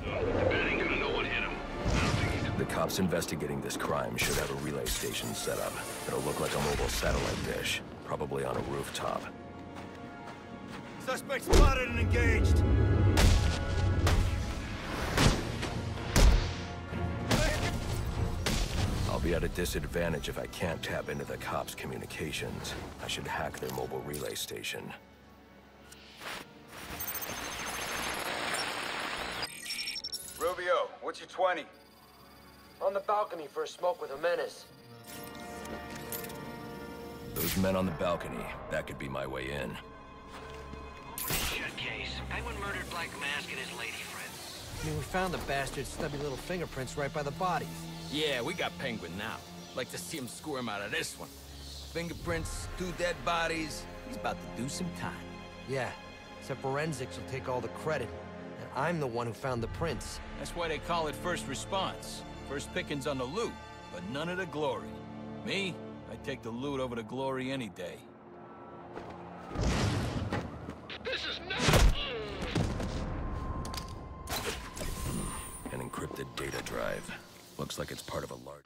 Bet ain't gonna know what hit him. The cops investigating this crime should have a relay station set up. It'll look like a mobile satellite dish, probably on a rooftop. Suspect spotted and engaged. I'll be at a disadvantage if I can't tap into the cops' communications. I should hack their mobile relay station. Rubio, what's your 20? On the balcony for a smoke with a menace. Those men on the balcony, that could be my way in. Shut case. Penguin murdered Black Mask and his lady friend. I mean, we found the bastard's stubby little fingerprints right by the bodies. Yeah, we got Penguin now. Like to see him squirm out of this one. Fingerprints, 2 dead bodies. He's about to do some time. Yeah, except forensics will take all the credit. And I'm the one who found the prints. That's why they call it first response. First pickings on the loot, but none of the glory. Me, I'd take the loot over the glory any day. This is not... An encrypted data drive. Looks like it's part of a large...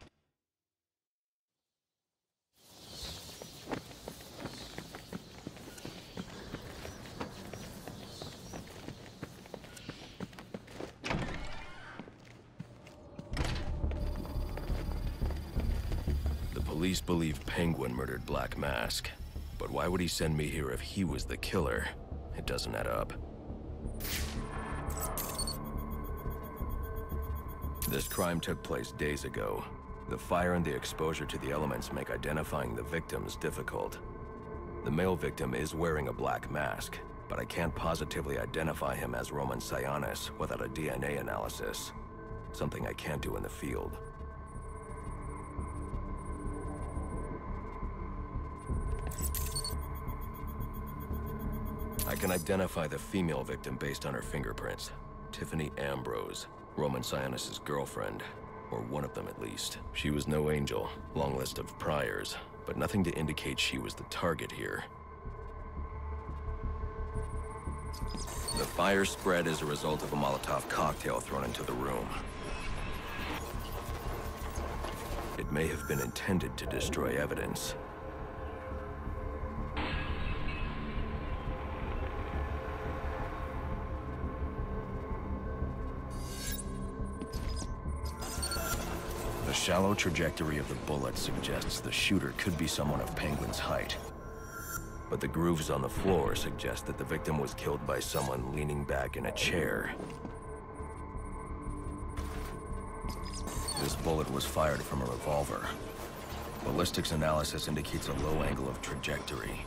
The police believe Penguin murdered Black Mask. But why would he send me here if he was the killer? It doesn't add up. This crime took place days ago. The fire and the exposure to the elements make identifying the victims difficult. The male victim is wearing a black mask, but I can't positively identify him as Roman Sionis without a DNA analysis. Something I can't do in the field. I can identify the female victim based on her fingerprints. Tiffany Ambrose, Roman Sionis' girlfriend, or one of them at least. She was no angel, long list of priors, but nothing to indicate she was the target here. The fire spread as a result of a Molotov cocktail thrown into the room. It may have been intended to destroy evidence. The shallow trajectory of the bullet suggests the shooter could be someone of Penguin's height. But the grooves on the floor suggest that the victim was killed by someone leaning back in a chair. This bullet was fired from a revolver. Ballistics analysis indicates a low angle of trajectory.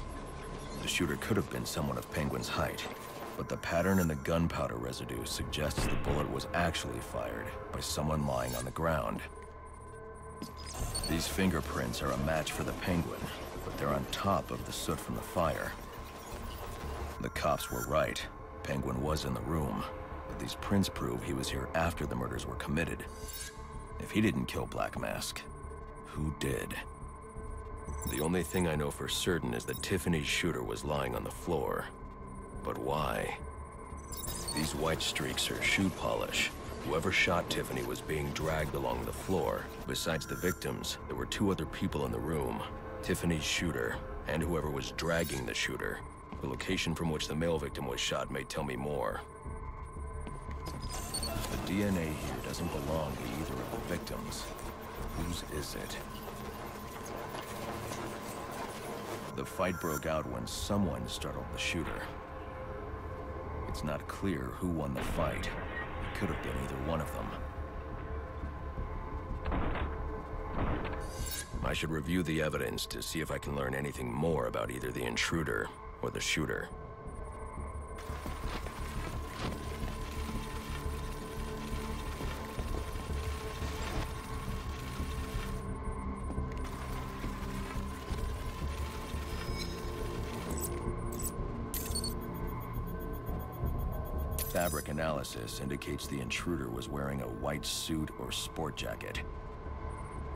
The shooter could have been someone of Penguin's height, but the pattern in the gunpowder residue suggests the bullet was actually fired by someone lying on the ground. These fingerprints are a match for the Penguin, but they're on top of the soot from the fire. The cops were right. Penguin was in the room, but these prints prove he was here after the murders were committed. If he didn't kill Black Mask, who did? The only thing I know for certain is that Tiffany's shooter was lying on the floor. But why? These white streaks are shoe polish. Whoever shot Tiffany was being dragged along the floor. Besides the victims, there were 2 other people in the room. Tiffany's shooter, and whoever was dragging the shooter. The location from which the male victim was shot may tell me more. The DNA here doesn't belong to either of the victims. Whose is it? The fight broke out when someone startled the shooter. It's not clear who won the fight. It could have been either one of them. I should review the evidence to see if I can learn anything more about either the intruder or the shooter. Fabric analysis indicates the intruder was wearing a white suit or sport jacket.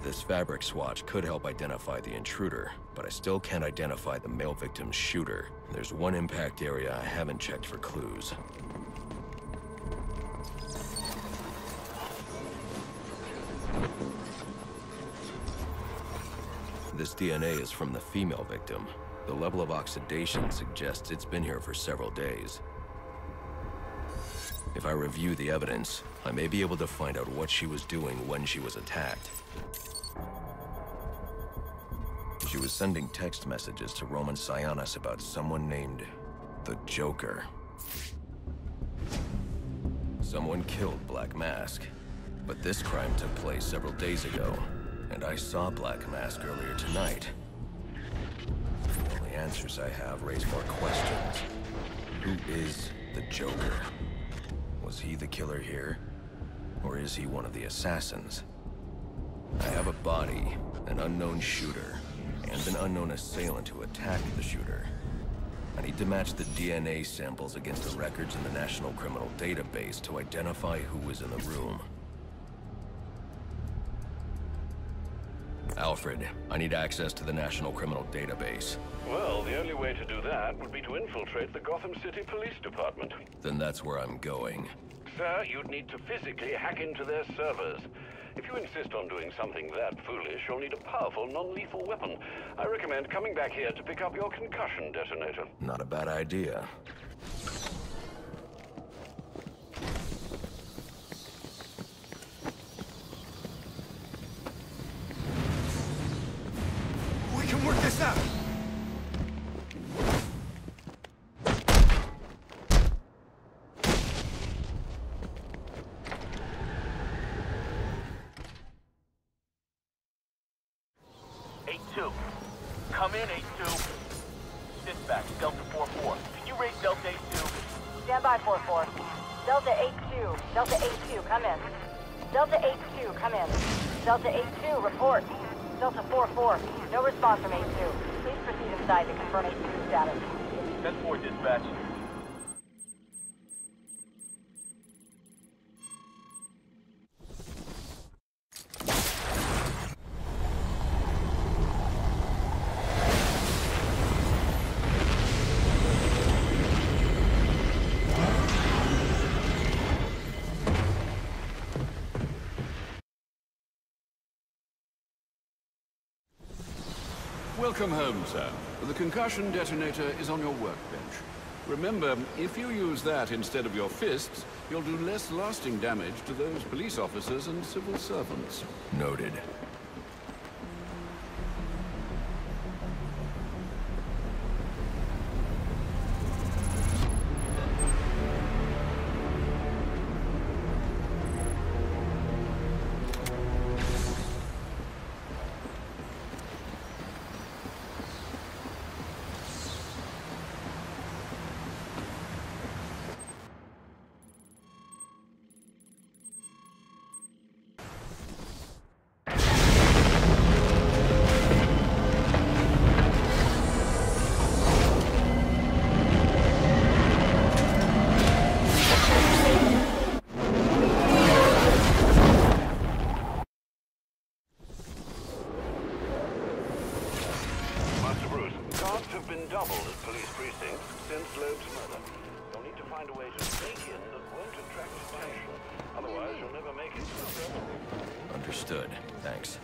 This fabric swatch could help identify the intruder, but I still can't identify the male victim's shooter. There's one impact area I haven't checked for clues. this DNA is from the female victim. The level of oxidation suggests it's been here for several days. If I review the evidence, I may be able to find out what she was doing when she was attacked. She was sending text messages to Roman Sionis about someone named the Joker. Someone killed Black Mask, but this crime took place several days ago, and I saw Black Mask earlier tonight. The only answers I have raise more questions. Who is the Joker? Was he the killer here? Or is he one of the assassins? I have a body, an unknown shooter, and an unknown assailant who attacked the shooter. I need to match the DNA samples against the records in the National Criminal Database to identify who was in the room. Alfred, I need access to the National Criminal Database. Well, the only way to do that would be to infiltrate the Gotham City Police Department. Then that's where I'm going. Sir, you'd need to physically hack into their servers. If you insist on doing something that foolish, you'll need a powerful, non-lethal weapon. I recommend coming back here to pick up your concussion detonator. Not a bad idea. We can work this out! Come in, 8-2. Dispatch, Delta 4-4. Can you raise Delta 8-2? Stand by, 4-4. Delta 8-2. Delta 8-2, come in. Delta 8-2, come in. Delta 8-2, report. Delta 4-4, no response from 8-2. Please proceed inside to confirm 8-2 status. 10-4, dispatch. Welcome home, sir. The concussion detonator is on your workbench. Remember, if you use that instead of your fists, you'll do less lasting damage to those police officers and civil servants. Noted. Understood. Thanks.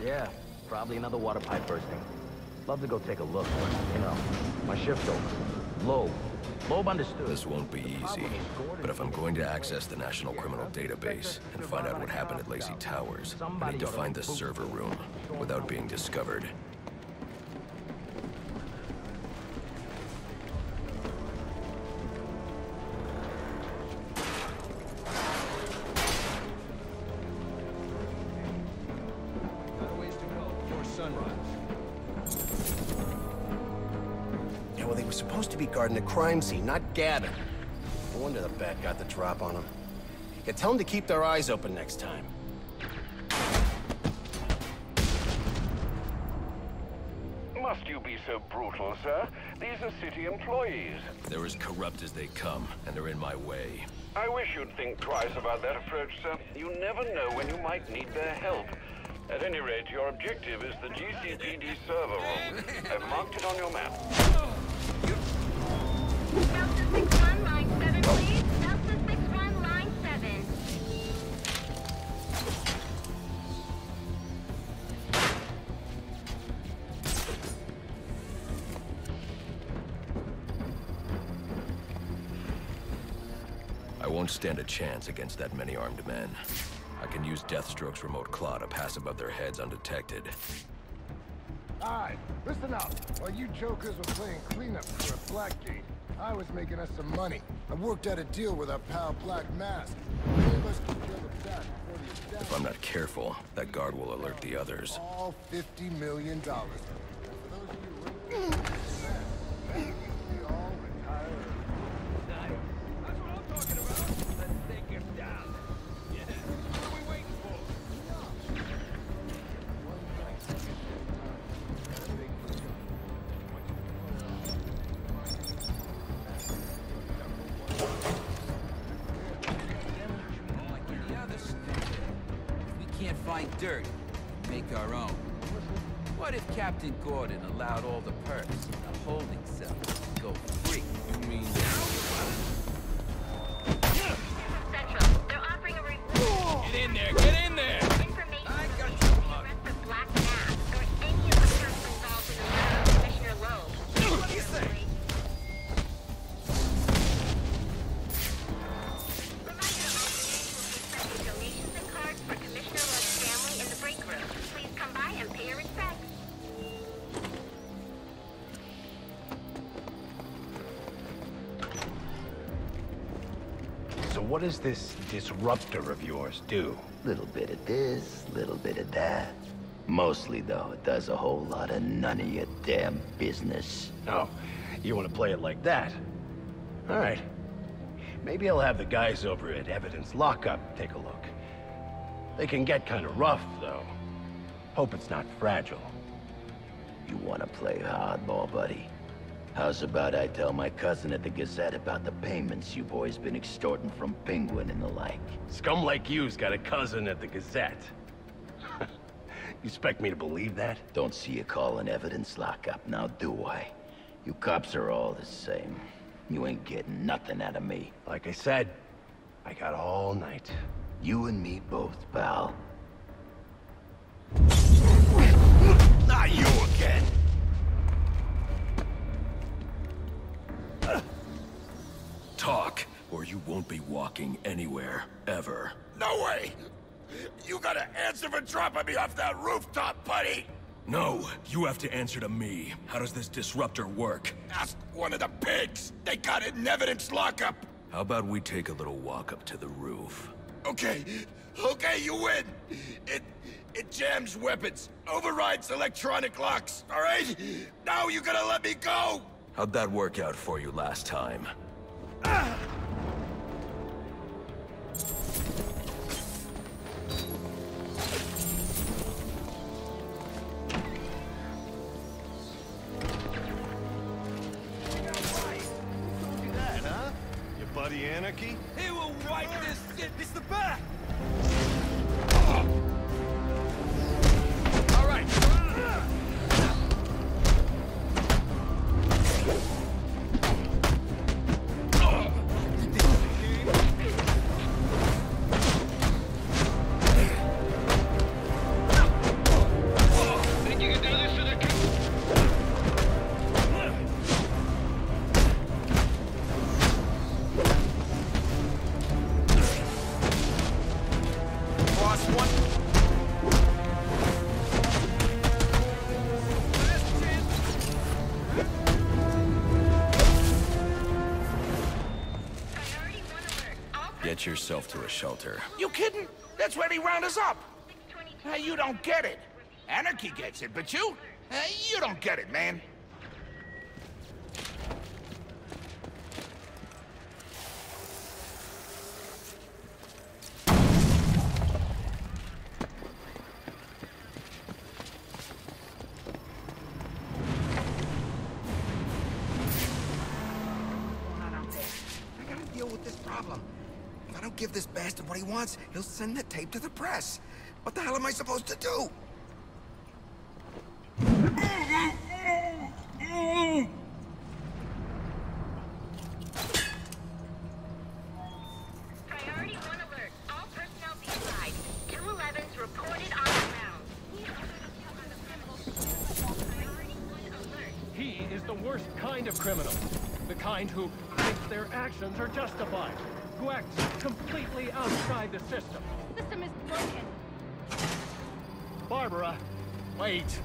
Yeah, probably another water pipe bursting. Love to go take a look, but, you know, my shift's over. Loeb understood. This won't be easy, but if I'm going to access the National Criminal Database and find out what happened at Lacey Towers, I need to find the server room without being discovered. Supposed to be guarding the crime scene, not Gavin. No wonder the bat got the drop on him. You tell them to keep their eyes open next time. Must you be so brutal, sir? These are city employees. They're as corrupt as they come, and they're in my way. I wish you'd think twice about that approach, sir. You never know when you might need their help. At any rate, your objective is the GCPD server room. I've marked it on your map. Delta 61, line 7, please. Delta 61, line 7. I won't stand a chance against that many armed men. I can use Deathstroke's remote claw to pass above their heads undetected. Alright, listen up. While you jokers were playing cleanup for a Blackgate, I was making us some money. I worked out a deal with our pal Black Mask. Gave us each other back before the attack. If I'm not careful, that guard will alert the others. All $50 million. For those of you we all retire early. That's what I'm talking about. Let's take him down. Yeah. What are we waiting for? Can't find dirt, make our own. What if Captain Gordon allowed all the perks in the holding cell to go free? You mean Central, they're offering a reward. Get in there, get in there! Information I got you. The Black Mask or any of the persons involved in the murder of Commissioner Loeb. What do you say? Donations and cards for Commissioner Loeb's family in the break room. Please come by and pay your respects. So what does this disruptor of yours do? Little bit of this, little bit of that. Mostly, though, it does a whole lot of none of your damn business. Oh, you want to play it like that? All right. Maybe I'll have the guys over at Evidence Lockup take a look. They can get kind of rough, though. Hope it's not fragile. You want to play hardball, buddy? How's about I tell my cousin at the Gazette about the payments you boys been extorting from Penguin and the like? Scum like you's got a cousin at the Gazette. You expect me to believe that? Don't see you calling Evidence Lockup, now do I? You cops are all the same. You ain't getting nothing out of me. Like I said, I got all night. You and me both, pal. Not you again! Talk, or you won't be walking anywhere, ever. No way! You gotta answer for dropping me off that rooftop, buddy! No, you have to answer to me. How does this disruptor work? Ask one of the pigs! They got it in Evidence Lockup! How about we take a little walk up to the roof? Okay, you win! It jams weapons, overrides electronic locks, alright? Now you gotta let me go! How'd that work out for you last time? Buddy Anarchy? He will wipe this shit! It's the back! All right. Get yourself to a shelter. You kidding? That's where they round us up. You don't get it. Anarchy gets it, but you don't get it, man. If I don't give this bastard what he wants, he'll send the tape to the press. What the hell am I supposed to do? Priority 1 alert. All personnel be advised. 211's reported on the ground. He is the worst kind of criminal. The kind who thinks their actions are justified. Who acts completely outside the system. The system is broken. Barbara, wait.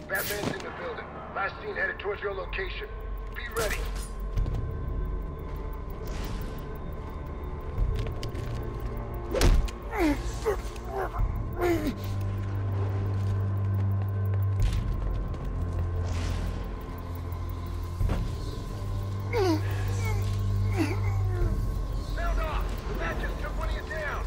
Batman's in the building. Last seen headed towards your location. Be ready. Sound off! The bat just took one of you down!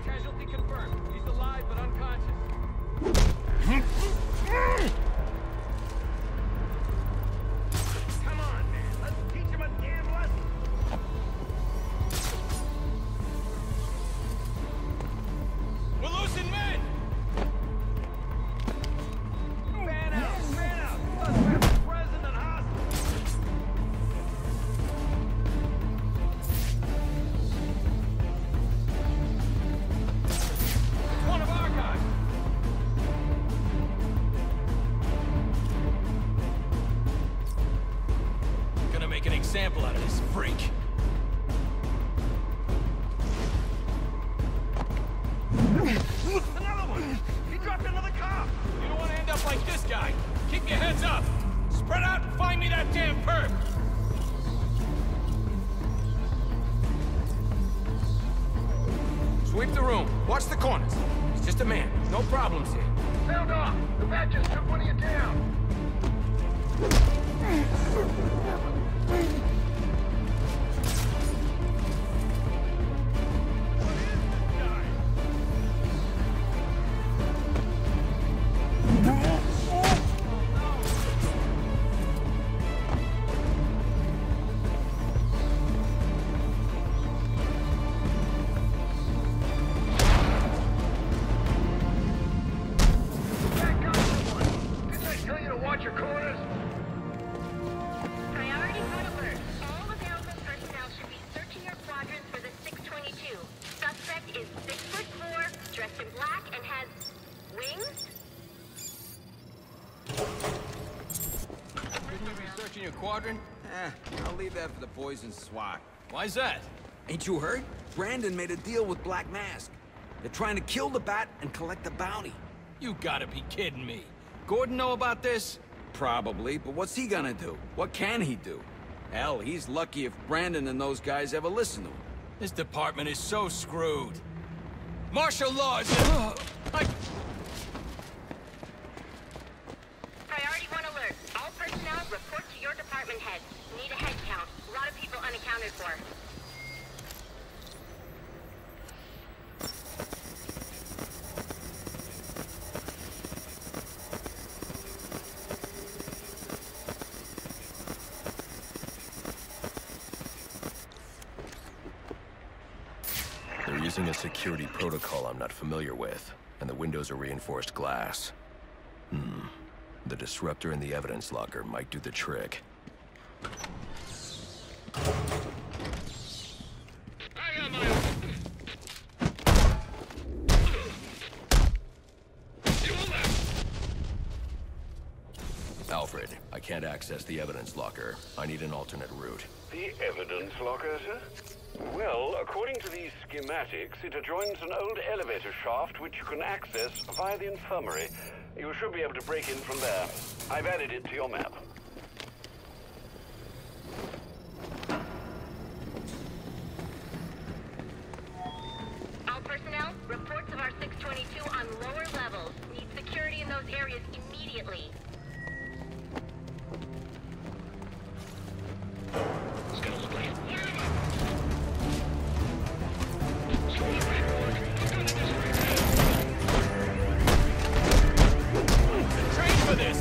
Casualty confirmed. He's alive but unconscious. Come on, man. Let's teach him a damn lesson. We're losing men! Fan out! Fan out! Suspect president hostage! One of our guys! Gonna make an example out of this freak. Another one! He dropped another cop! You don't want to end up like this guy. Keep your heads up. Spread out and find me that damn perp. Sweep the room. Watch the corners. He's just a man. No problems here. Sound off! The bat just took one of you down! Didn't I tell you to watch your corners? Priority 1 alert. All available personnel should be searching your quadrants for the 622. Suspect is 6'4", dressed in black, and has wings? Shouldn't you be searching your quadrant? I'll leave that for the boys in SWAT. Why's that? Ain't you heard? Brandon made a deal with Black Mask. They're trying to kill the Bat and collect the bounty. You gotta be kidding me. Gordon know about this? Probably, but what's he gonna do? What can he do? Hell, he's lucky if Brandon and those guys ever listen to him. This department is so screwed. Martial law is... Priority 1 alert. All personnel report to your department head. Need a head count. A lot of people unaccounted for. They're using a security protocol I'm not familiar with, and the windows are reinforced glass. The disruptor in the evidence locker might do the trick. Alfred, I can't access the evidence locker. I need an alternate route. The evidence locker, sir? Well, according to these schematics, it adjoins an old elevator shaft which you can access via the infirmary. You should be able to break in from there. I've added it to your map. All personnel, reports of our 622 on lower levels. Need security in those areas immediately. Train for this!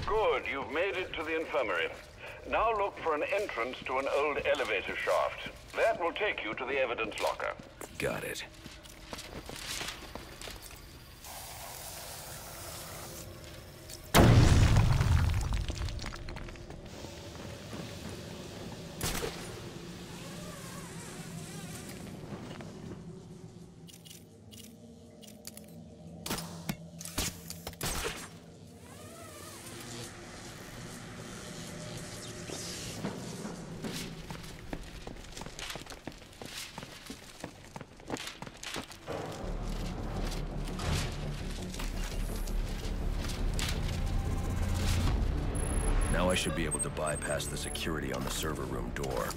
Good, you've made it to the infirmary. Now look for an entrance to an old elevator shaft. That will take you to the evidence locker. Got it. Now I should be able to bypass the security on the server room door.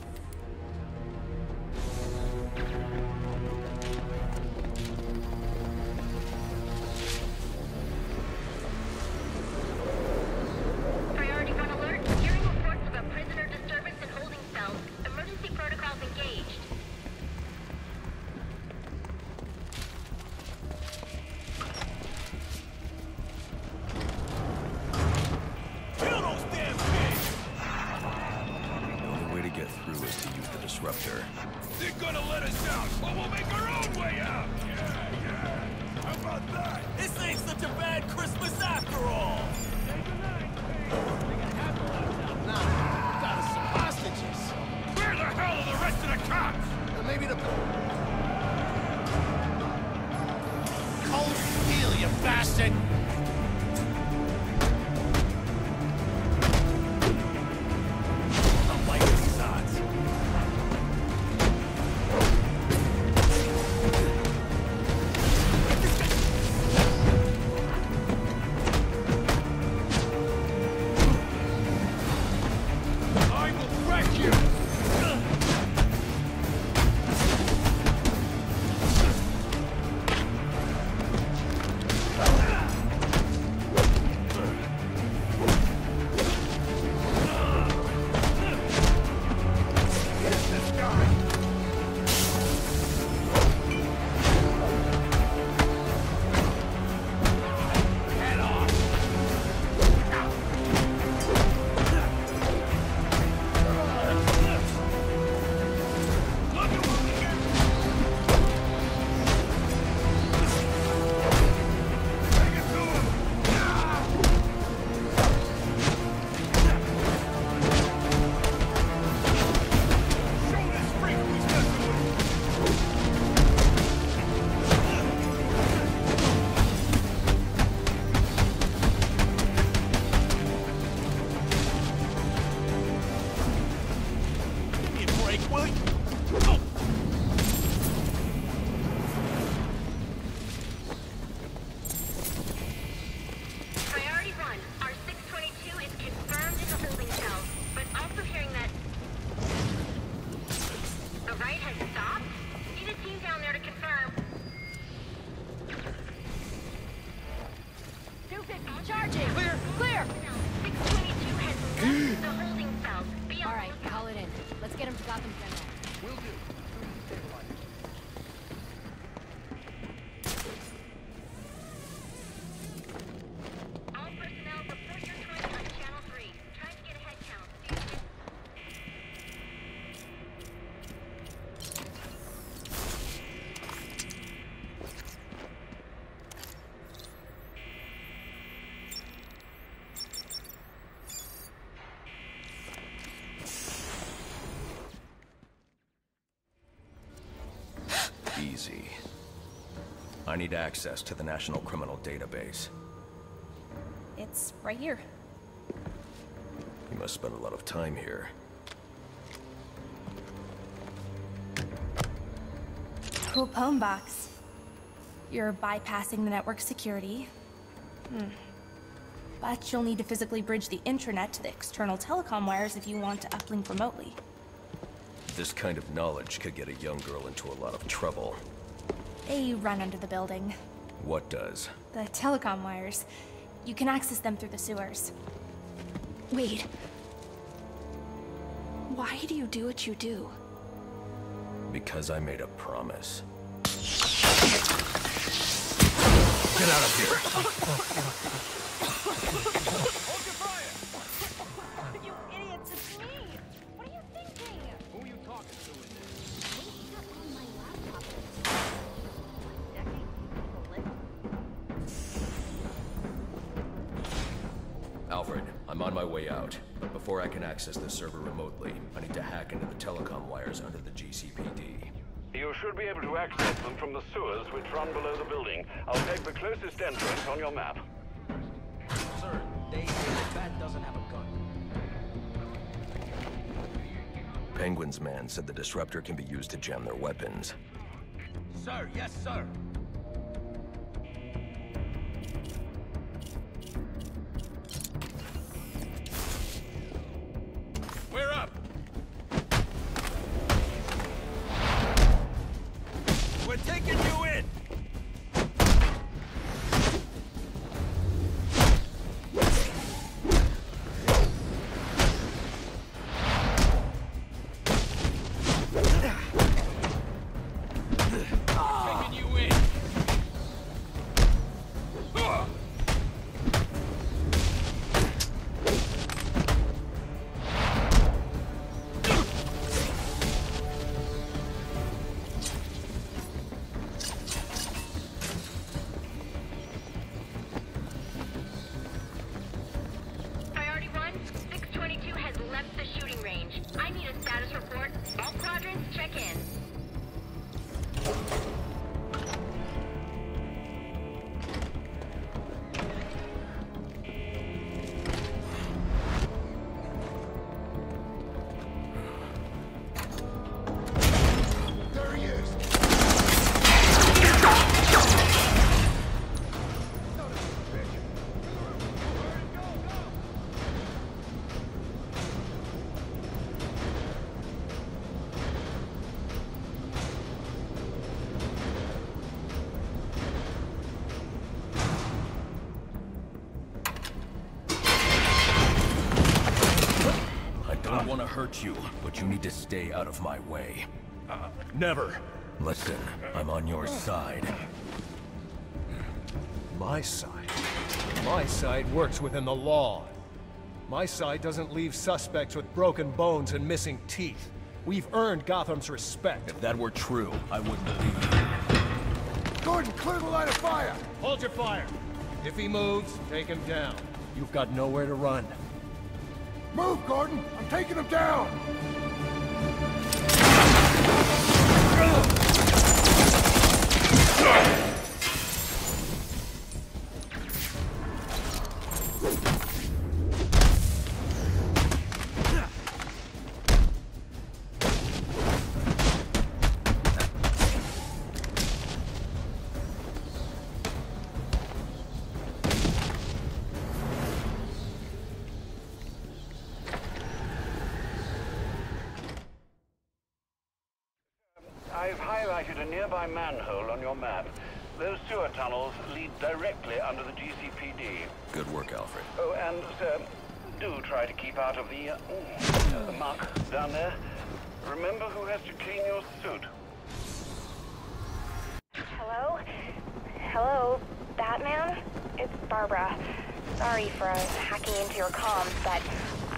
Priority 1 alert. Hearing reports of a prisoner disturbance in holding cells. Emergency protocols engaged. Disruptor. They're gonna let us out, but we'll make our own way out! Yeah! How about that? This ain't such a bad Christmas after all! Nah, got us some hostages. Where the hell are the rest of the cops? Maybe the... Cold steel, you bastard! Charging! Clear! Clear! 622 has left the holding cells. Be on. All right, call it in. Let's get him to Gotham General. Will do. easy. I need access to the National Criminal Database. It's right here. You must spend a lot of time here. Cool poem box. You're bypassing the network security. But you'll need to physically bridge the intranet to the external telecom wires if you want to uplink remotely. This kind of knowledge could get a young girl into a lot of trouble. They run under the building. What does? The telecom wires. You can access them through the sewers. Wait. Why do you do what you do? Because I made a promise. Get out of here! You idiots, it's me! What are you thinking? Who are you talking to in there? Alfred, I'm on my way out. But before I can access the server remotely, I need to hack into the telecom wires under the GCPD. You should be able to access them from the sewers which run below the building. I'll take the closest entrance on your map. Sir, they say the bat doesn't have a gun. Penguin's man said the disruptor can be used to jam their weapons. Sir, yes, sir. We're up! We're taking you in! Taking you in! Priority 1, 622 has left the shooting range. I need a status report. All quadrants, check in. There he is! I don't want to hurt you, but you need to stay out of my way. Never. Listen, I'm on your side. My side? My side works within the law. My side doesn't leave suspects with broken bones and missing teeth. We've earned Gotham's respect. If that were true, I wouldn't leave you. Gordon, clear the line of fire! Hold your fire. If he moves, take him down. You've got nowhere to run. Move, Gordon! I'm taking him down! I've highlighted a nearby manhole on your map. Those sewer tunnels lead directly under the GCPD. Good work, Alfred. Oh, and, sir, do try to keep out of the muck down there. Remember who has to clean your suit. Hello? Hello, Batman? It's Barbara. Sorry for hacking into your comms, but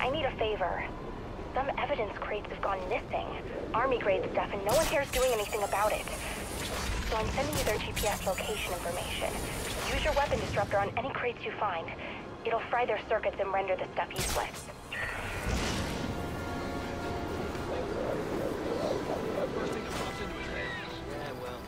I need a favor. Some evidence crates have gone missing. Army-grade stuff, and no one here is doing anything about it. So I'm sending you their GPS location information. Use your weapon disruptor on any crates you find. It'll fry their circuits and render the stuff useless. First thing that pops into his head. Yeah, well,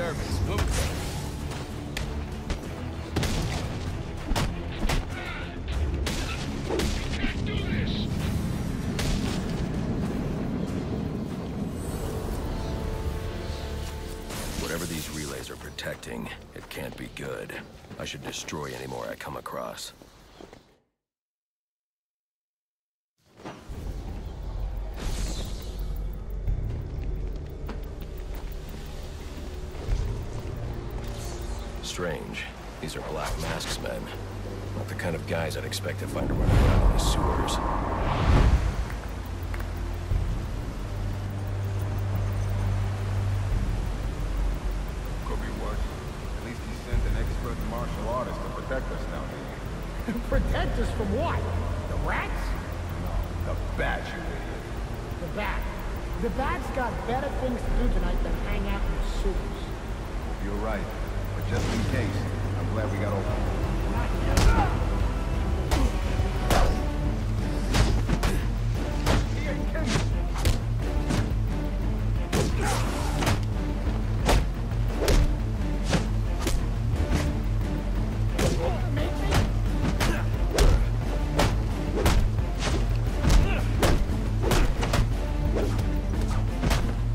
nervous. Move. Whatever these relays are protecting, it can't be good. I should destroy any more I come across. Strange. These are Black Mask's men. Not the kind of guys I'd expect to find running around in the sewers. Could be worse. At least he sent an expert martial artist to protect us now. Protect us from what? The rats? No, the bat, you idiot. The bat. The bat's got better things to do tonight than hang out in the sewers. You're right. But just in case, I'm glad we got over.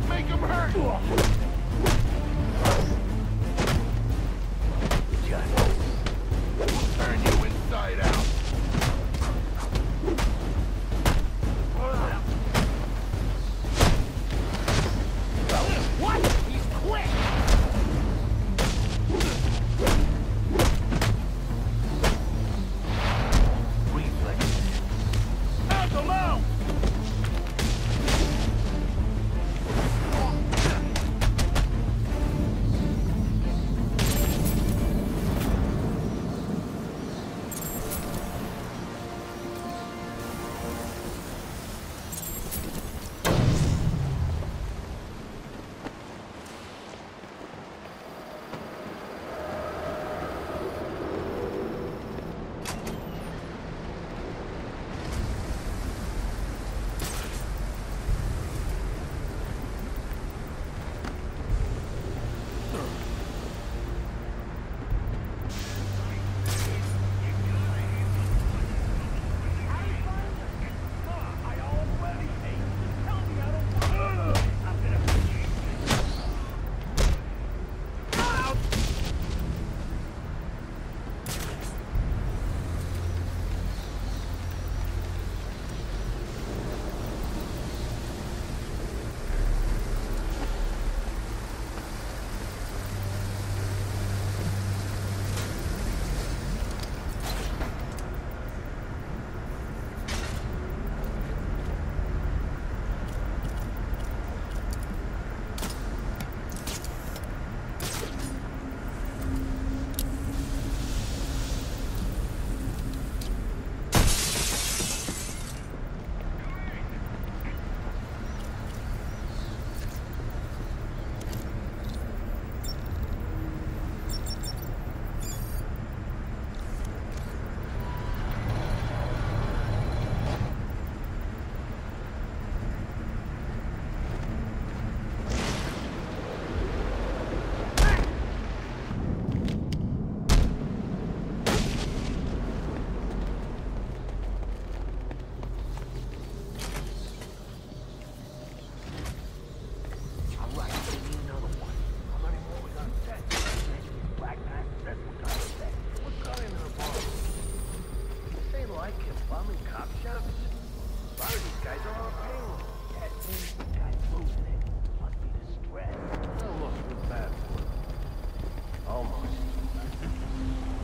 Make him hurt! Turn you inside out. What? He's quick! Reflex. Out the mouth!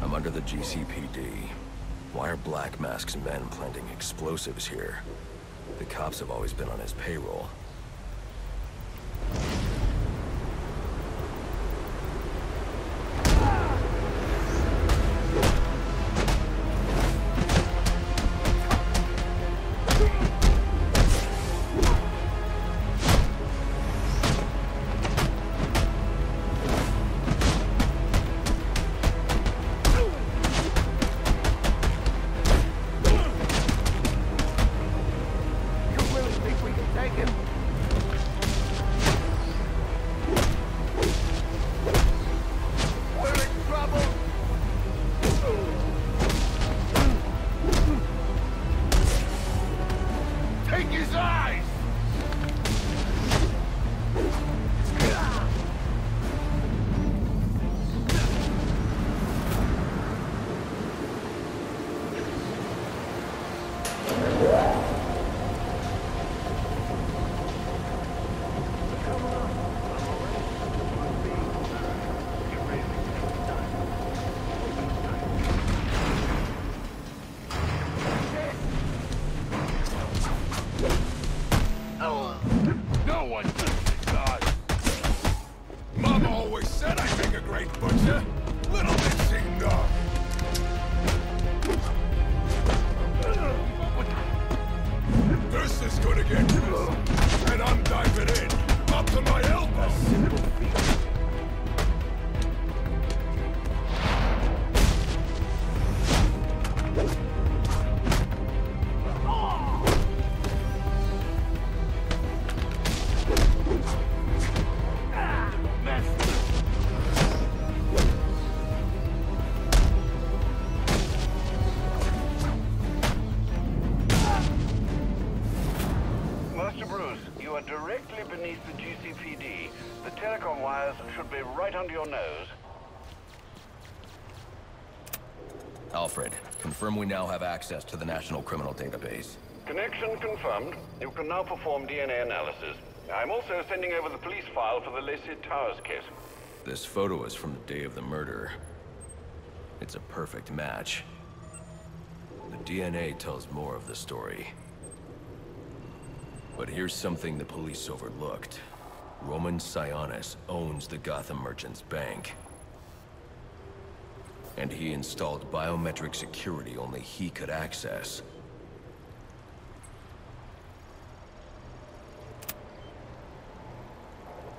I'm under the GCPD. Why are Black Mask's men planting explosives here? The cops have always been on his payroll. You really think we can take him? No one does. Mom always said I'd make a great butcher. Little did she know. This is gonna get messy. And I'm diving in, up to my elbows. Directly beneath the GCPD. The telecom wires should be right under your nose. Alfred, confirm we now have access to the National Criminal Database. Connection confirmed. You can now perform DNA analysis. I'm also sending over the police file for the Lacey Towers case. This photo is from the day of the murder. It's a perfect match. The DNA tells more of the story. But here's something the police overlooked. Roman Sionis owns the Gotham Merchants Bank. And he installed biometric security only he could access.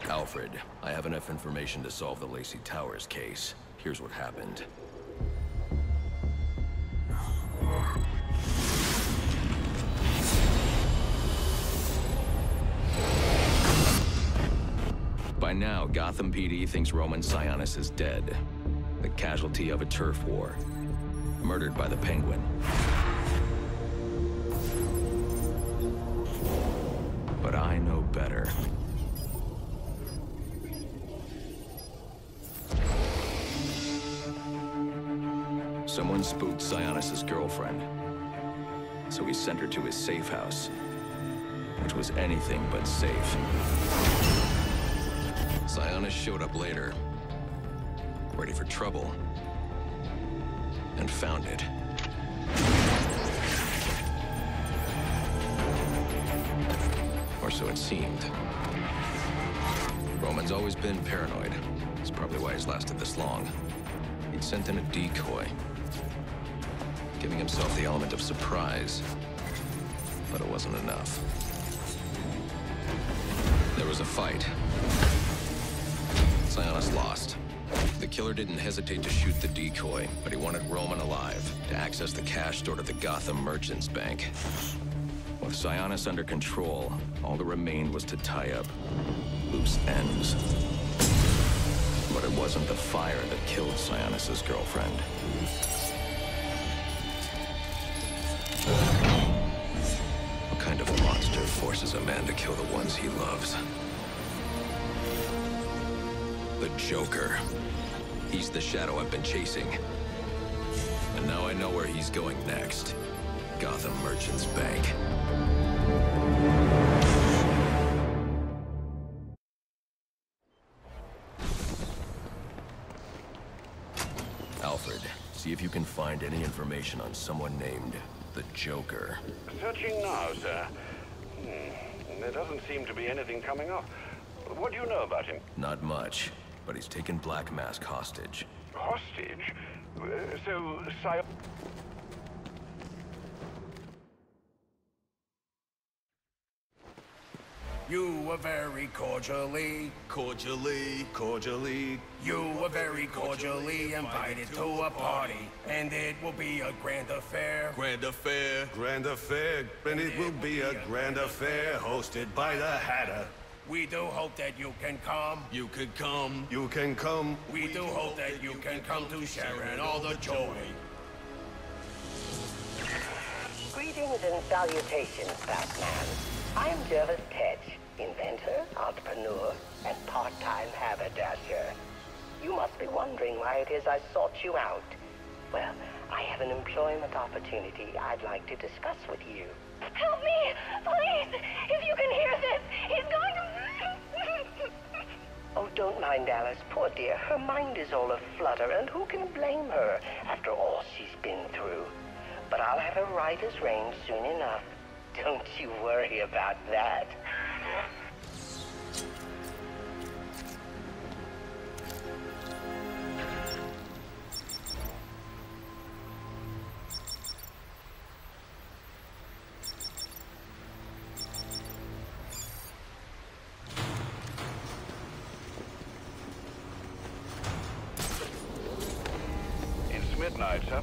Alfred, I have enough information to solve the Lacey Towers case. Here's what happened. By now, Gotham PD thinks Roman Sionis is dead. The casualty of a turf war. Murdered by the Penguin. But I know better. Someone spooked Sionis' girlfriend. So he sent her to his safe house. Which was anything but safe. Sionis showed up later, ready for trouble, and found it. Or so it seemed. Roman's always been paranoid. That's probably why he's lasted this long. He'd sent in a decoy, giving himself the element of surprise, but it wasn't enough. There was a fight. Sionis lost. The killer didn't hesitate to shoot the decoy, but he wanted Roman alive to access the cash stored at the Gotham Merchants Bank. With Sionis under control, all that remained was to tie up loose ends. But it wasn't the fire that killed Sionis' girlfriend. What kind of monster forces a man to kill the ones he loves? The Joker. He's the shadow I've been chasing. And now I know where he's going next. Gotham Merchants Bank. Alfred, see if you can find any information on someone named the Joker. Searching now, sir. There doesn't seem to be anything coming up. What do you know about him? Not much. But he's taken Black Mask hostage. Hostage? You were very cordially, you were very cordially invited to a party, and it will be a grand affair. And it will be a grand affair hosted by the Hatter. We do hope that you can come. You can come. We do hope that you can come to share in all the joy. Greetings and salutations, Batman. I'm Jervis Tetch, inventor, entrepreneur, and part-time haberdasher. You must be wondering why it is I sought you out. Well, I have an employment opportunity I'd like to discuss with you. Help me! Please! If you can hear this, he's going to... Oh, don't mind Alice. Poor dear. Her mind is all aflutter, and who can blame her after all she's been through? But I'll have her right as rain soon enough. Don't you worry about that. night, sir.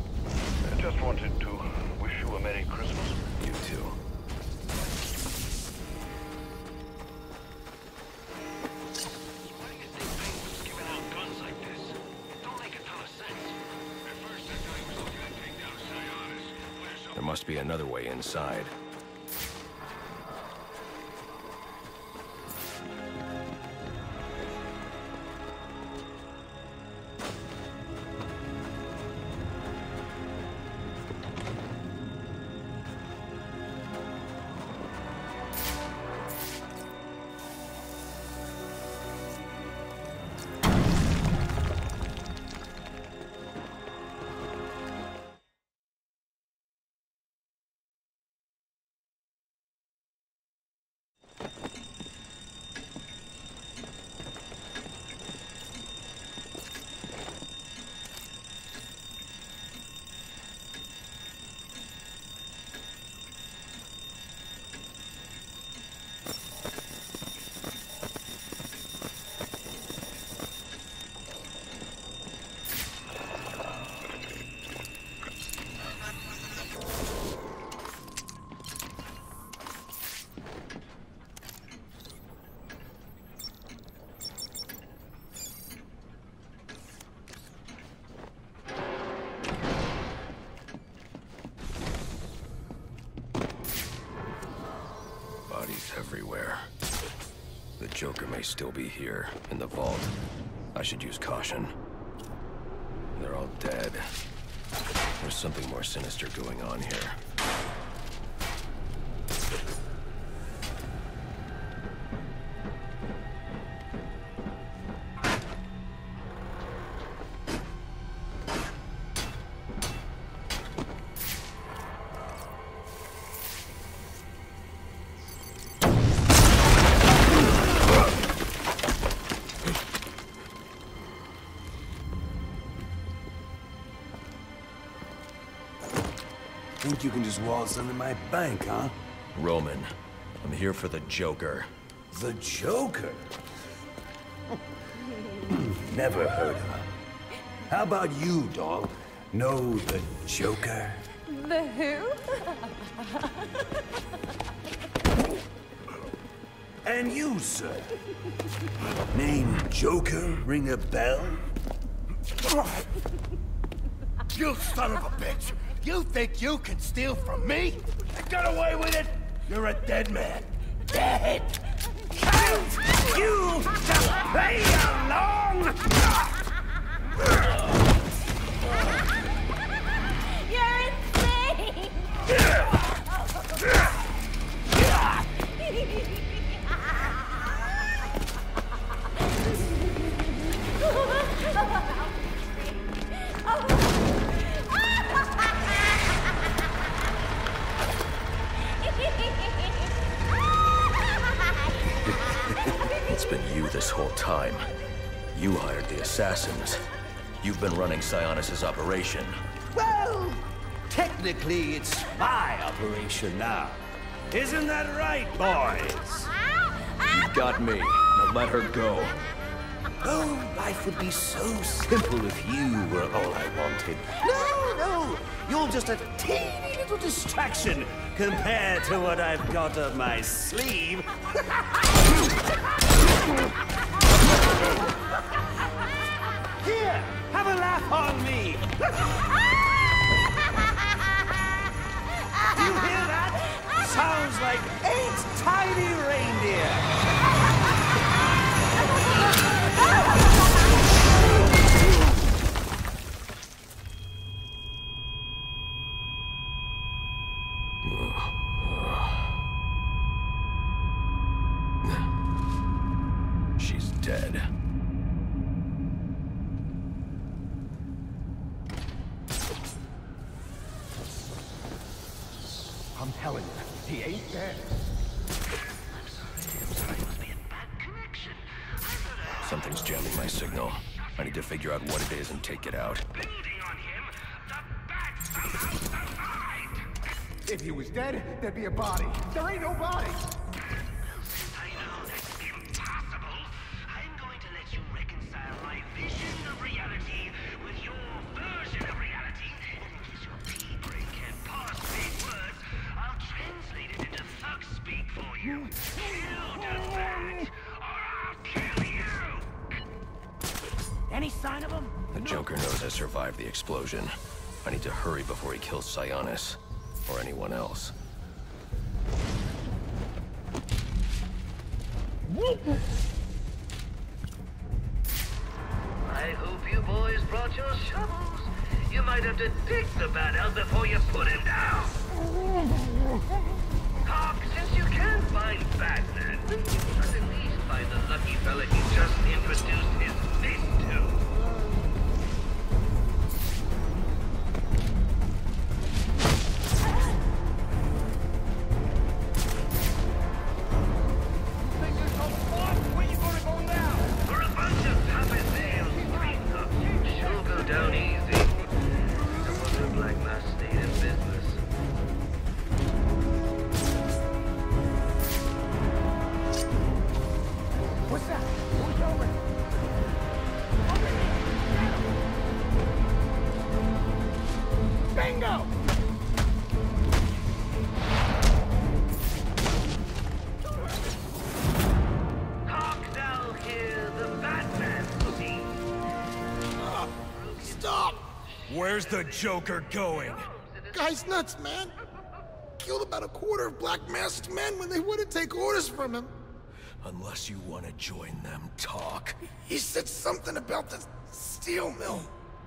I just wanted to wish you a Merry Christmas. You too. There must be another way inside. Everywhere. The Joker may still be here, in the vault. I should use caution. They're all dead. There's something more sinister going on here. Think you can just waltz into my bank, huh? Roman, I'm here for the Joker. The Joker? Never heard of him. How about you, dog? Know the Joker? The who? And you, sir? Name Joker ring a bell? You son of a bitch! You think you can steal from me? I got away with it? You're a dead man. Dead! You just play along! You're insane! It's been you this whole time. You hired the assassins. You've been running Sionis' operation. Well, technically it's my operation now. Isn't that right, boys? You got me. Now let her go. Oh, life would be so simple if you were all I wanted. No, you're just a teeny little distraction compared to what I've got up my sleeve. Here, have a laugh on me. You hear that? Sounds like 8 tiny reindeer. She's dead. I'm telling you, he ain't dead. Something's jamming my signal. I need to figure out what it is and take it out. If he was dead, there'd be a body. There ain't no body. Vision of reality with your version of reality Any sign of him? The Joker knows I survived the explosion. I need to hurry before he kills Sionis. Or anyone else. I hope you boys brought your shovels. You might have to dig the bat out before you put him down. Hawk, since you can't find Batman, you must at least find the lucky fella he just introduced his fist to. Down easy. Someone in Black Mass stayed in business. What's that? Who's over there? Bingo! Hawk now here, the Batman police. Stop! Where's the Joker going? Guy's nuts, man. Killed about a quarter of Black Masked men when they wouldn't take orders from him. Unless you want to join them, talk. He said something about the steel mill.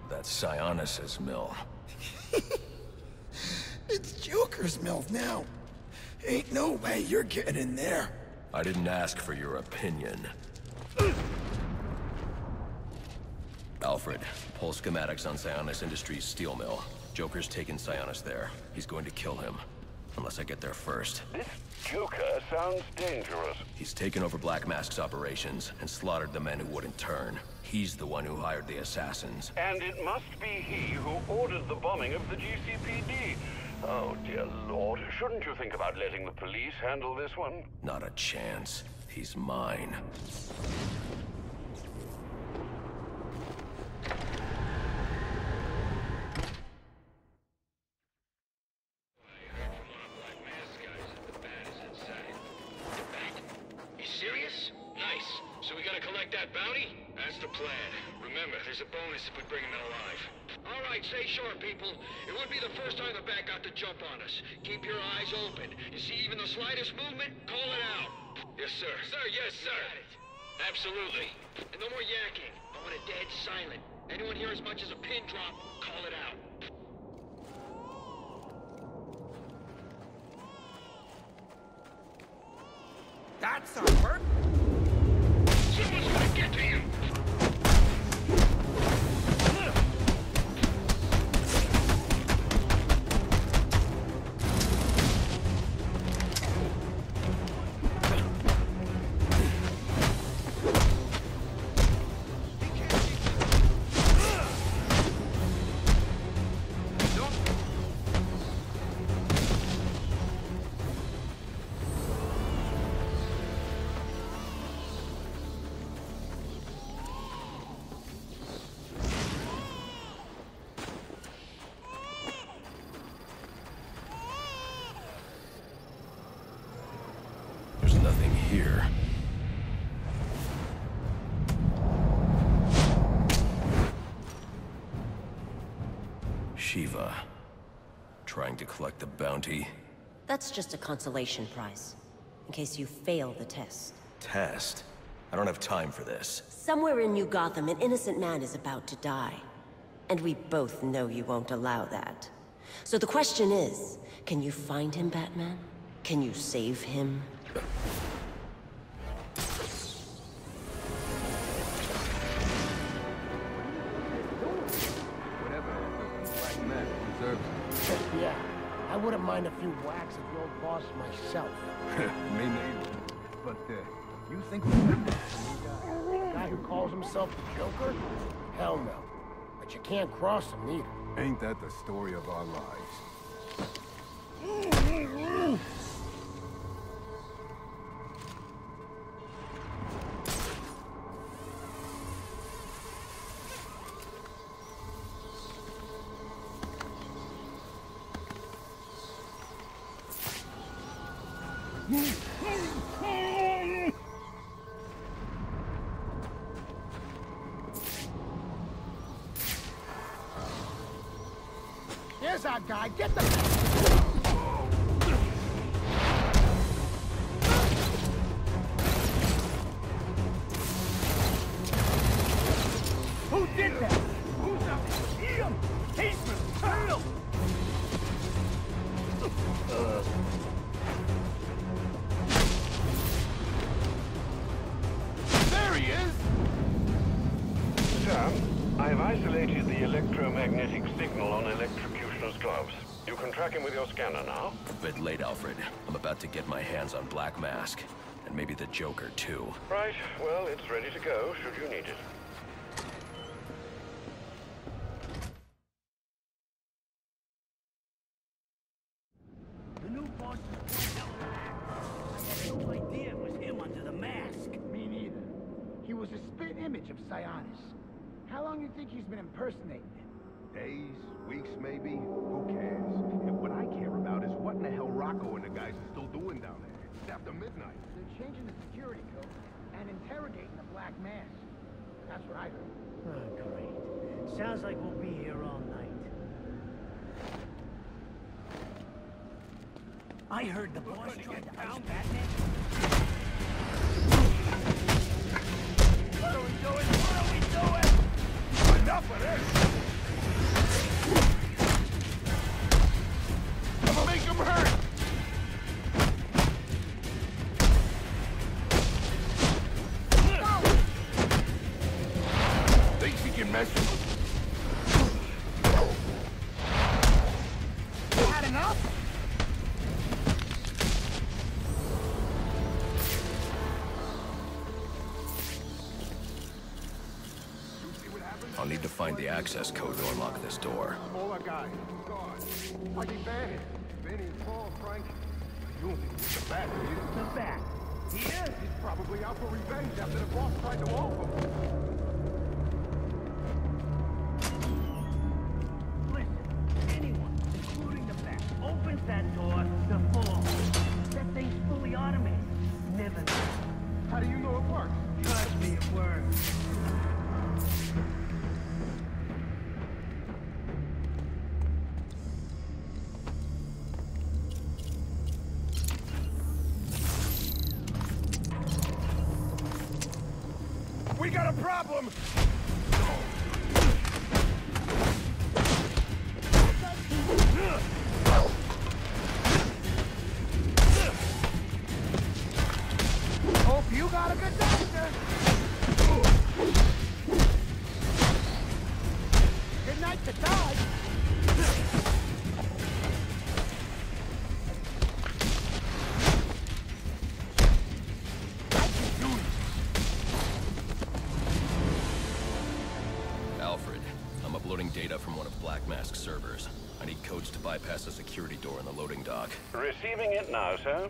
That's Sionis' mill. It's Joker's mill now. Ain't no way you're getting in there. I didn't ask for your opinion. Alfred, pull schematics on Sionis Industries' steel mill. Joker's taken Sionis there. He's going to kill him. Unless I get there first. This Joker sounds dangerous. He's taken over Black Mask's operations and slaughtered the men who wouldn't turn. He's the one who hired the assassins. And it must be he who ordered the bombing of the GCPD. Oh, dear Lord. Shouldn't you think about letting the police handle this one? Not a chance. He's mine. There's a bonus if we bring him in alive. All right, stay sharp, people. It would be the first time the Bat got the jump on us. Keep your eyes open. You see even the slightest movement, call it out. Yes, sir. Sir, yes, sir. Absolutely. And no more yakking. I want it dead silent. Anyone hear as much as a pin drop, call it out. That's our work. Someone's gonna get to you. Nothing here. Shiva. Trying to collect the bounty. That's just a consolation prize, in case you fail the test. Test? I don't have time for this. Somewhere in New Gotham, an innocent man is about to die. And we both know you won't allow that. So the question is, can you find him, Batman? Can you save him? Yeah, I wouldn't mind a few whacks of the old boss myself. Me neither. But, you think The guy who calls himself the Joker? Hell no. But you can't cross him either. Ain't that the story of our lives? There's our guy. Get the... Who did that? Who's out there? Eat him! Casement! Turn him! There he is! Sir, I have isolated the electromagnetic signal on Electrocutioner's gloves. You can track him with your scanner now. A bit late, Alfred. I'm about to get my hands on Black Mask. And maybe the Joker, too. Right. Well, it's ready to go, should you need it. The new boss is out. I had no idea it was him under the mask. Me neither. He was a spit image of Sionis. How long do you think he's been impersonating it? Days, weeks maybe? Who cares? And what I care about is what in the hell Rocco and the guys are still doing down there. It's after midnight. They're changing the security code and interrogating the Black Mask. That's what I heard. Oh, great. Sounds like we'll be here all night. I heard the boss tried to pound Batman. What are we doing? What are we doing? Enough of this! I'm gonna make him hurt! Thinks he can mess with him. Had enough? I'll need to find the access code to unlock this door. All our guys, guards. Lucky Bandit. Vinny, Paul, Frank. You don't think it's the Bat, do you? The Bat? Here? He's probably out for revenge after the boss tried to off him. Listen, anyone, including the Bat, opens that door, the fall. That thing's fully automated. Never know. How do you know it works? Trust me, it works. We got a problem! Hope you got a good doctor. Good night to Todd. Alfred, I'm uploading data from one of Black Mask's servers. I need codes to bypass the security door in the loading dock. Receiving it now, sir.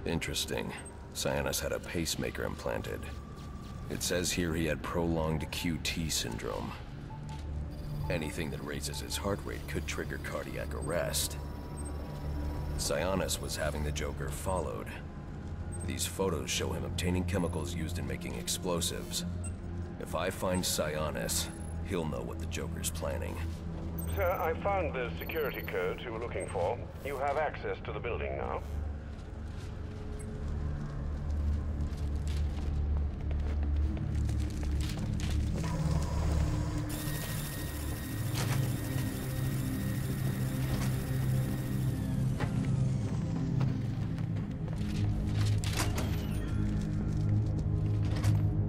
Interesting. Sionis had a pacemaker implanted. It says here he had prolonged QT syndrome. Anything that raises his heart rate could trigger cardiac arrest. Sionis was having the Joker followed. These photos show him obtaining chemicals used in making explosives. If I find Sionis, he'll know what the Joker's planning. Sir, I found the security codes you were looking for. You have access to the building now.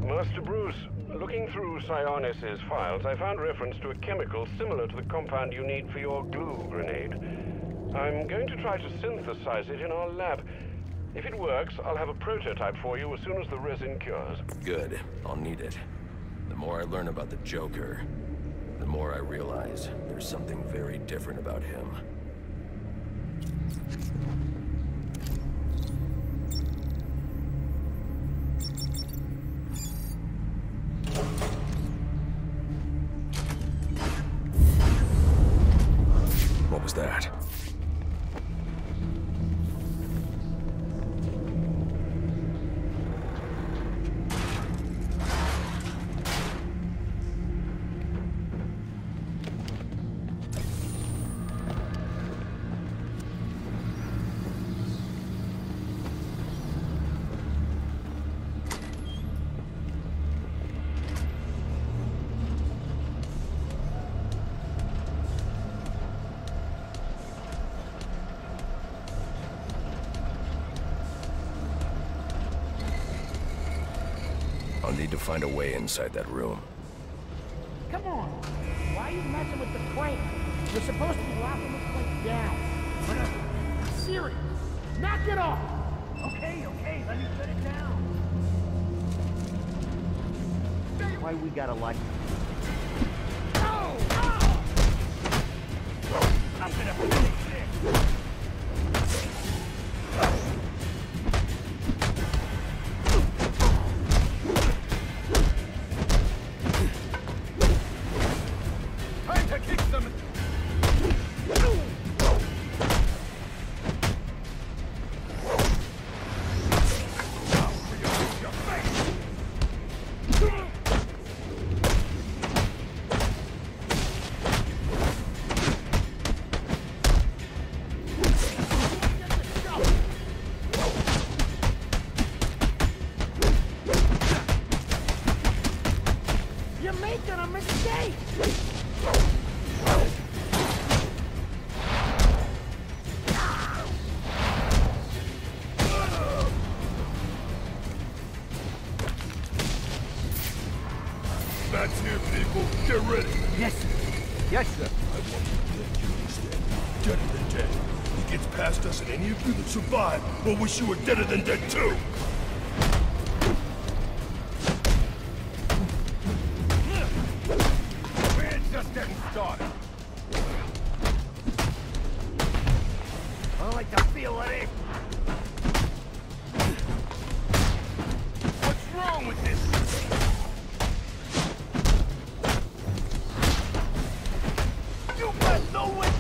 Master Bruce, looking through Sionis' files, I found reference to a chemical similar to the compound you need for your glue grenade. I'm going to try to synthesize it in our lab. If it works, I'll have a prototype for you as soon as the resin cures. Good. I'll need it. The more I learn about the Joker, the more I realize there's something very different about him. What was that? I'll need to find a way inside that room. Come on. Why are you messing with the crane? You're supposed to be locking the crane down. But serious. Knock it off! Okay, let me set it down. Why we gotta like... Oh! I'm gonna finish this! Time to kick them! You're making a mistake! That's here, people. Get ready. Yes, sir. Yes, sir. I want you dead, you understand? Deader than dead. He gets past us, and any of you that survive will wish you were deader than dead, too. We're just getting started. I like to feel it. What's wrong with this? You got no way.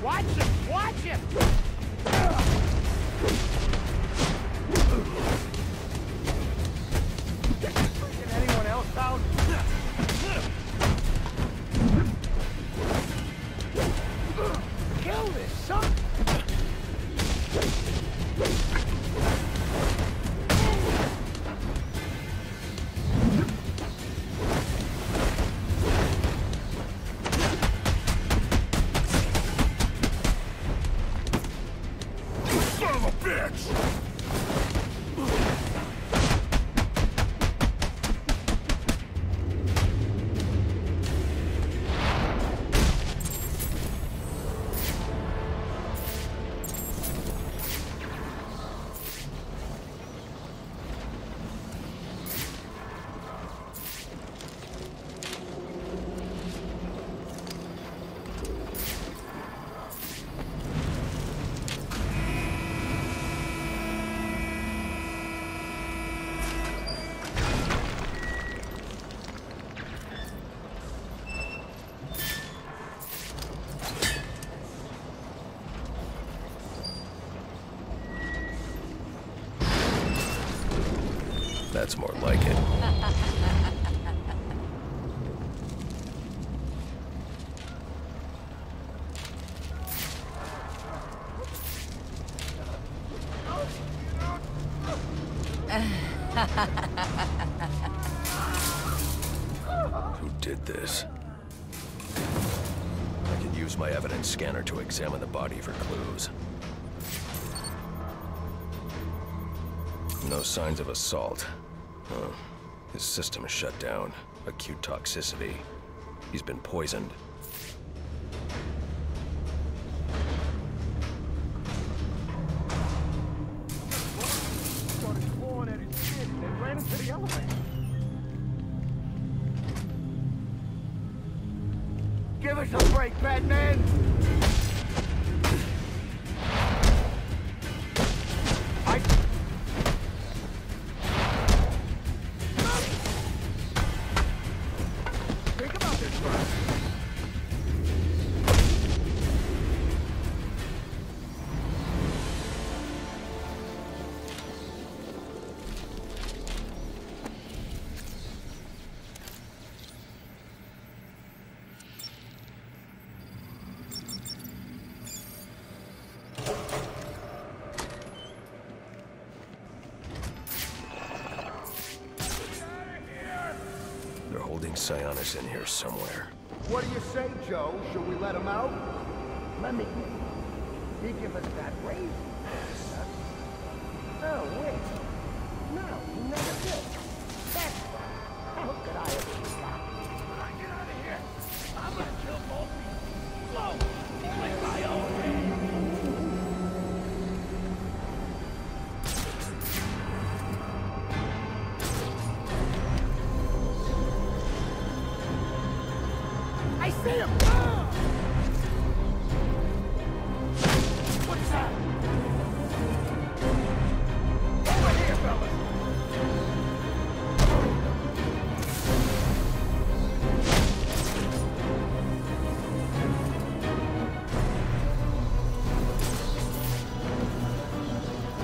Watch him! Watch him! Freaking anyone else out? Kill this son! Son of a bitch! That's more like it. Who did this? I could use my evidence scanner to examine the body for clues. No signs of assault. Oh, his system is shut down. Acute toxicity. He's been poisoned. Started clawing at his kid and then ran into the elevator. Give us a break, Batman! Think about this first. holding Sionis in here somewhere. What do you say, Joe? Should we let him out? Let me... He give us that raise? Oh, wait. No, he never did. That's fine. How could I have forgotten? Get out of here! I'm gonna kill both of you! Whoa! With my own hand! I see him! What's that? Over here, fellas!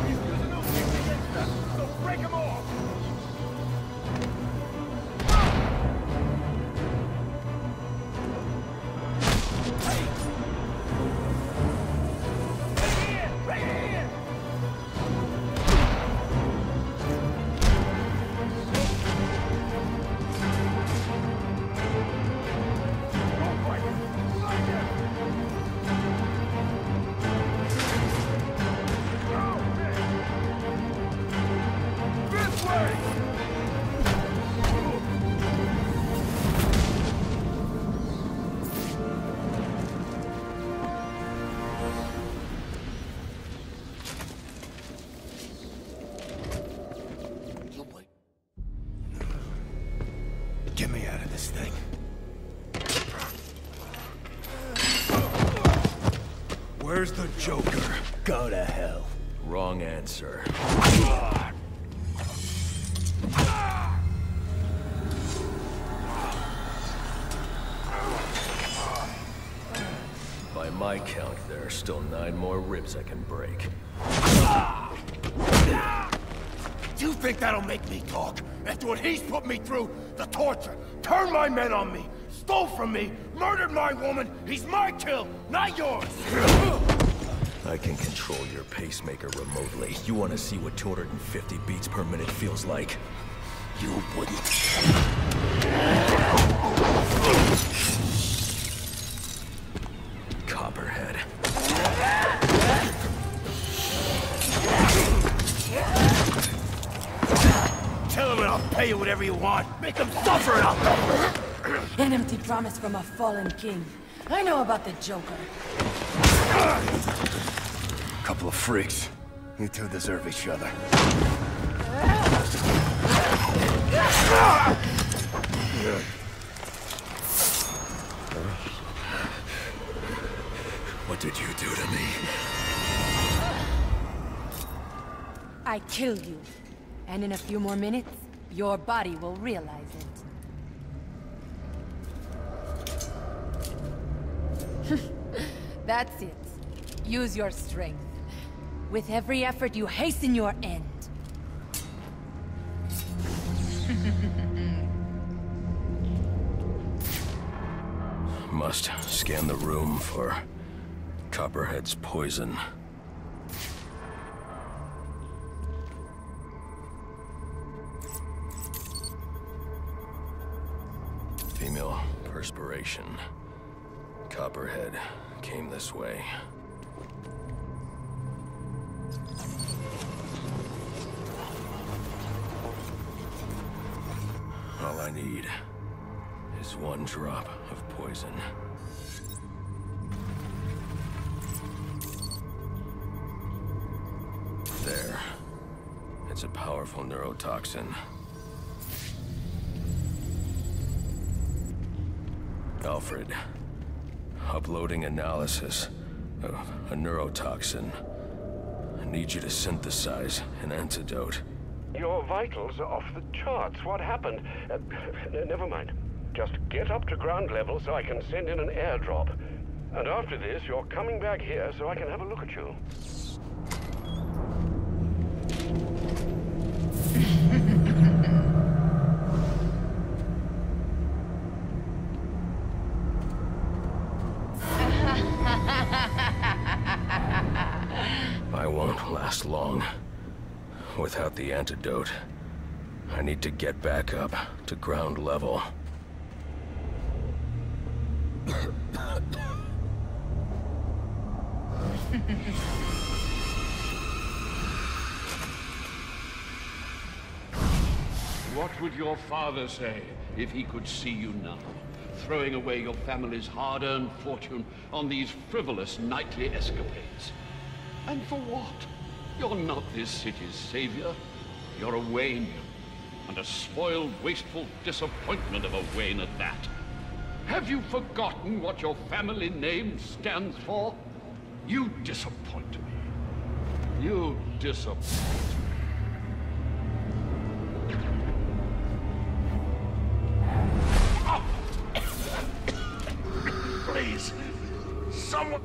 He's using those things against us, so break him off! Get me out of this thing. Where's the Joker? Go to hell. Wrong answer. By my count, there are still 9 more ribs I can break. Do you think that'll make me talk? After what he's put me through, the torture, turned my men on me, stole from me, murdered my woman, he's my kill, not yours! I can control your pacemaker remotely. You want to see what 250 beats per minute feels like? You wouldn't. Copperhead. Tell him and I'll pay you whatever you want. Make him suffer out there! An empty promise from a fallen king. I know about the Joker. Couple of freaks. You two deserve each other. What did you do to me? I killed you. And in a few more minutes, your body will realize it. That's it. Use your strength. With every effort, you hasten your end. Must scan the room for Copperhead's poison. Female perspiration. Copperhead came this way. All I need is 1 drop of poison. There. It's a powerful neurotoxin. Alfred, uploading analysis of a neurotoxin. I need you to synthesize an antidote. Your vitals are off the charts. What happened? Never mind. Just get up to ground level so I can send in an airdrop. And after this, you're coming back here so I can have a look at you. I won't last long. Without the antidote, I need to get back up to ground level. What would your father say if he could see you now, throwing away your family's hard-earned fortune on these frivolous nightly escapades? And for what? You're not this city's savior. You're a Wayne, and a spoiled, wasteful disappointment of a Wayne at that. Have you forgotten what your family name stands for? You disappoint me. You disappoint me. Please, someone...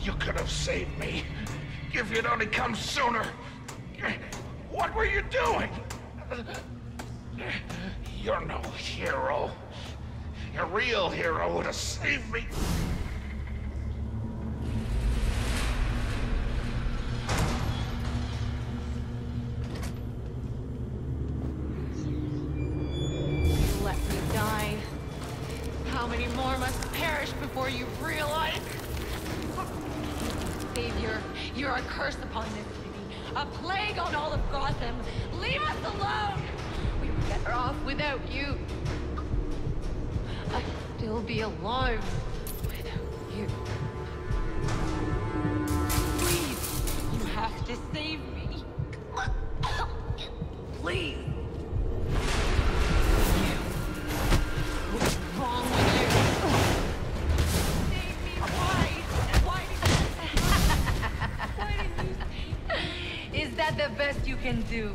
You could have saved me if you'd only come sooner. What were you doing? You're no hero. A real hero would have saved me. Let me die. How many more must perish before you realize? Savior, you're a curse upon this city, a plague on all of Gotham. Leave us alone! We were better off without you. I'd still be alive without you. Please, you have to save me. Please. What's wrong with you? Save me, why? Why did you save me? Is that the best you can do?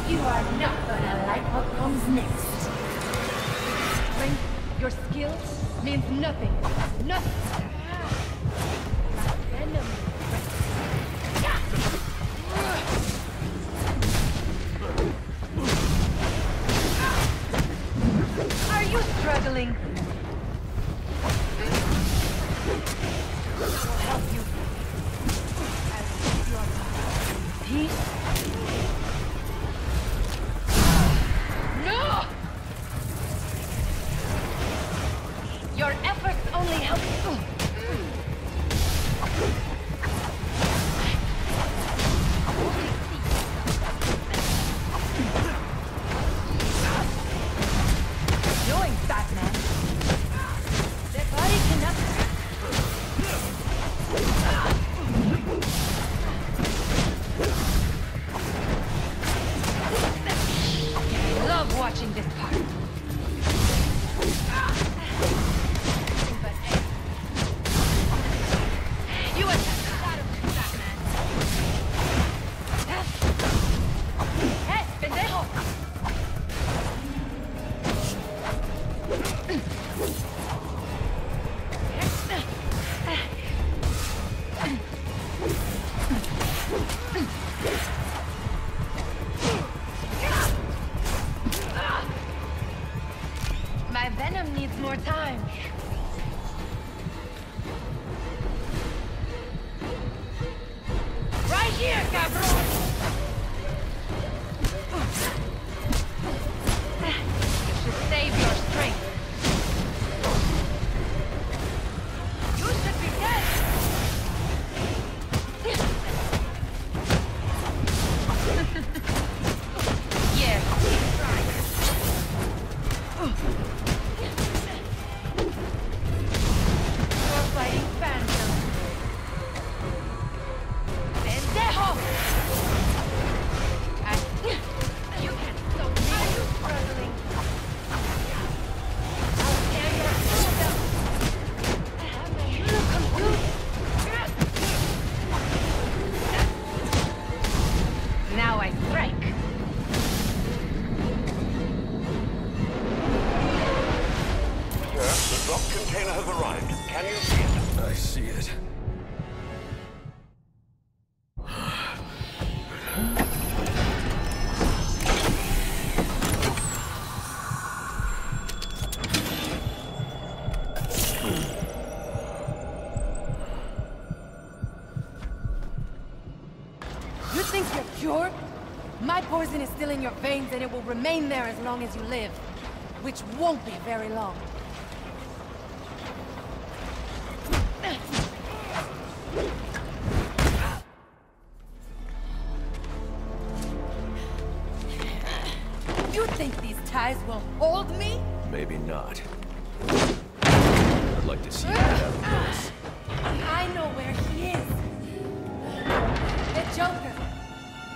You are not gonna like what comes next. Strength, your skill means nothing. Nothing. Venom. Are you struggling? I will help you. As your peace. No! Your efforts only help. Doing, Batman. Their body cannot. I love watching this part. You attack the shadow, Batman. Hey, pendejo! My venom needs more time. Right here, cabrón! You should save your strength. You should be dead! think you're cured? My poison is still in your veins and it will remain there as long as you live. Which won't be very long. You think these ties will hold me? Maybe not. I'd like to see you get out of this. I know where he is. The Joker.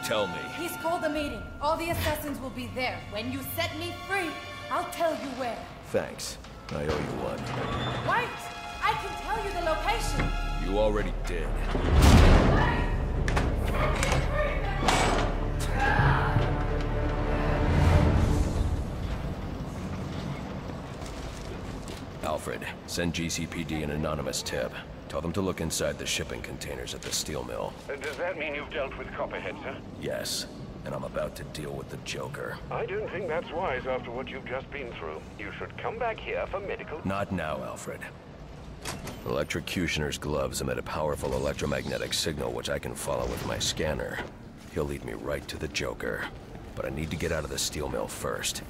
Tell me. He's called a meeting. All the assassins will be there. When you set me free, I'll tell you where. Thanks. I owe you one. Wait! I can tell you the location. You already did. Alfred, send GCPD an anonymous tip. Tell them to look inside the shipping containers at the steel mill. Does that mean you've dealt with Copperhead, sir? Yes, and I'm about to deal with the Joker. I don't think that's wise after what you've just been through. You should come back here for medical... Not now, Alfred. Electrocutioner's gloves emit a powerful electromagnetic signal which I can follow with my scanner. He'll lead me right to the Joker. But I need to get out of the steel mill first.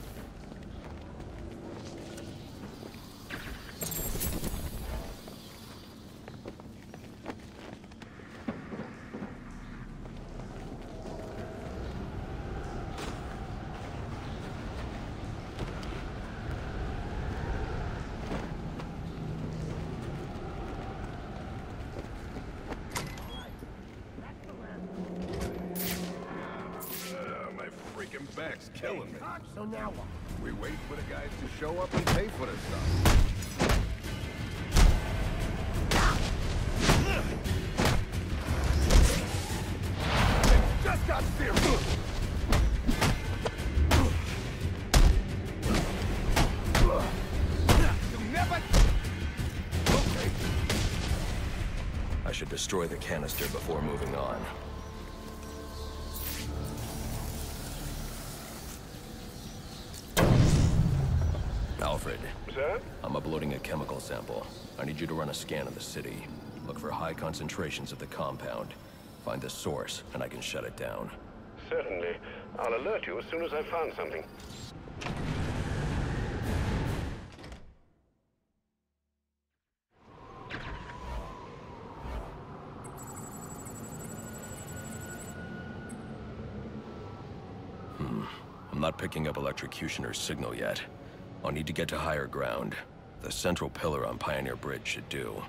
Back's killing me. So now what? We wait for the guys to show up and pay for the stuff. It just got serious. You never... Okay. I should destroy the canister before moving on. Alfred. Sir? I'm uploading a chemical sample. I need you to run a scan of the city. Look for high concentrations at the compound. Find the source, and I can shut it down. Certainly. I'll alert you as soon as I've found something. I'm not picking up Electrocutioner's signal yet. I'll need to get to higher ground. The central pillar on Pioneer Bridge should do.